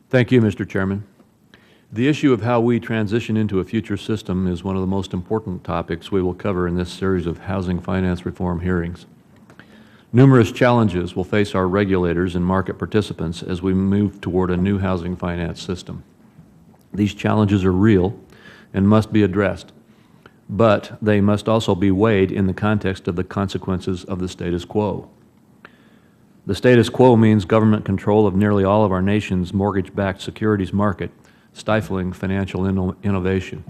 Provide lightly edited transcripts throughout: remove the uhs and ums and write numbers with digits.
Thank you, Mr. Chairman. The issue of how we transition into a future system is one of the most important topics we will cover in this series of housing finance reform hearings. Numerous challenges will face our regulators and market participants as we move toward a new housing finance system. These challenges are real and must be addressed, but they must also be weighed in the context of the consequences of the status quo. The status quo means government control of nearly all of our nation's mortgage-backed securities market, stifling financial innovation.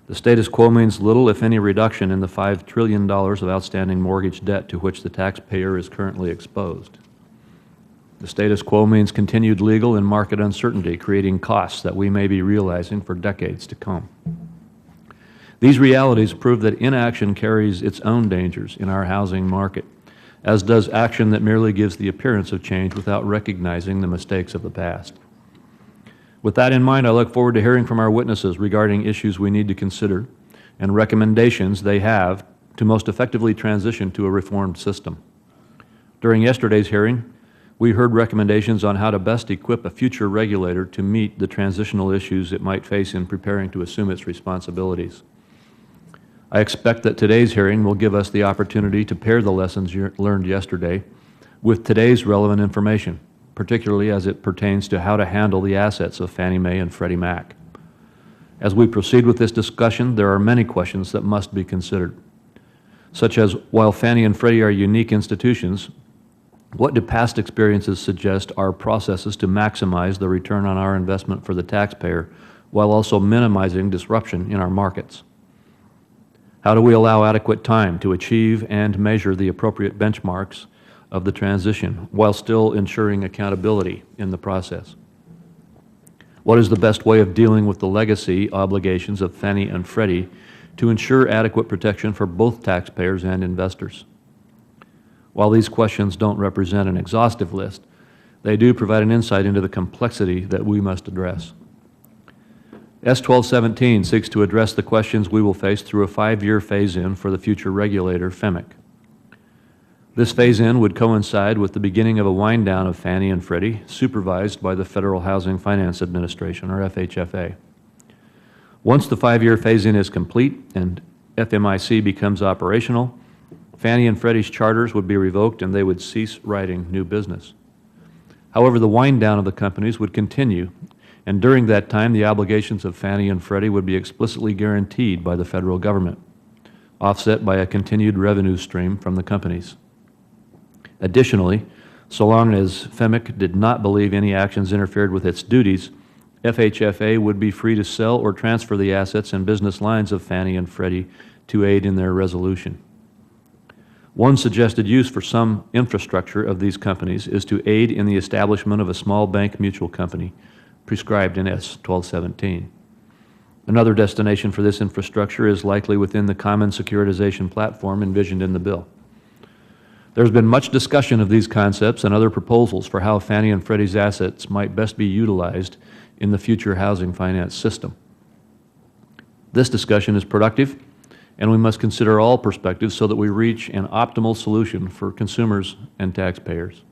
The status quo means little, if any, reduction in the $5 trillion of outstanding mortgage debt to which the taxpayer is currently exposed. The status quo means continued legal and market uncertainty, creating costs that we may be realizing for decades to come. These realities prove that inaction carries its own dangers in our housing market, as does action that merely gives the appearance of change without recognizing the mistakes of the past. With that in mind, I look forward to hearing from our witnesses regarding issues we need to consider and recommendations they have to most effectively transition to a reformed system. During yesterday's hearing, we heard recommendations on how to best equip a future regulator to meet the transitional issues it might face in preparing to assume its responsibilities. I expect that today's hearing will give us the opportunity to pair the lessons learned yesterday with today's relevant information, particularly as it pertains to how to handle the assets of Fannie Mae and Freddie Mac. As we proceed with this discussion, there are many questions that must be considered, such as, while Fannie and Freddie are unique institutions, what do past experiences suggest are processes to maximize the return on our investment for the taxpayer while also minimizing disruption in our markets? How do we allow adequate time to achieve and measure the appropriate benchmarks of the transition while still ensuring accountability in the process? What is the best way of dealing with the legacy obligations of Fannie and Freddie to ensure adequate protection for both taxpayers and investors? While these questions don't represent an exhaustive list, they do provide an insight into the complexity that we must address. S. 1217 seeks to address the questions we will face through a 5-year phase-in for the future regulator, FEMIC. This phase-in would coincide with the beginning of a wind-down of Fannie and Freddie, supervised by the Federal Housing Finance Administration, or FHFA. Once the 5-year phase-in is complete and FMIC becomes operational, Fannie and Freddie's charters would be revoked and they would cease writing new business. However, the wind-down of the companies would continue, and during that time, the obligations of Fannie and Freddie would be explicitly guaranteed by the federal government, offset by a continued revenue stream from the companies. Additionally, so long as FEMIC did not believe any actions interfered with its duties, FHFA would be free to sell or transfer the assets and business lines of Fannie and Freddie to aid in their resolution. One suggested use for some infrastructure of these companies is to aid in the establishment of a small bank mutual company, prescribed in S. 1217. Another destination for this infrastructure is likely within the common securitization platform envisioned in the bill. There's been much discussion of these concepts and other proposals for how Fannie and Freddie's assets might best be utilized in the future housing finance system. This discussion is productive, and we must consider all perspectives so that we reach an optimal solution for consumers and taxpayers.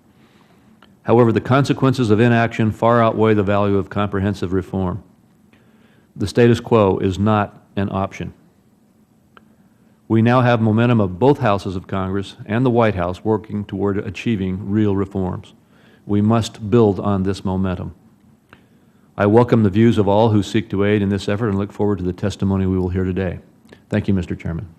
However, the consequences of inaction far outweigh the value of comprehensive reform. The status quo is not an option. We now have momentum of both houses of Congress and the White House working toward achieving real reforms. We must build on this momentum. I welcome the views of all who seek to aid in this effort and look forward to the testimony we will hear today. Thank you, Mr. Chairman.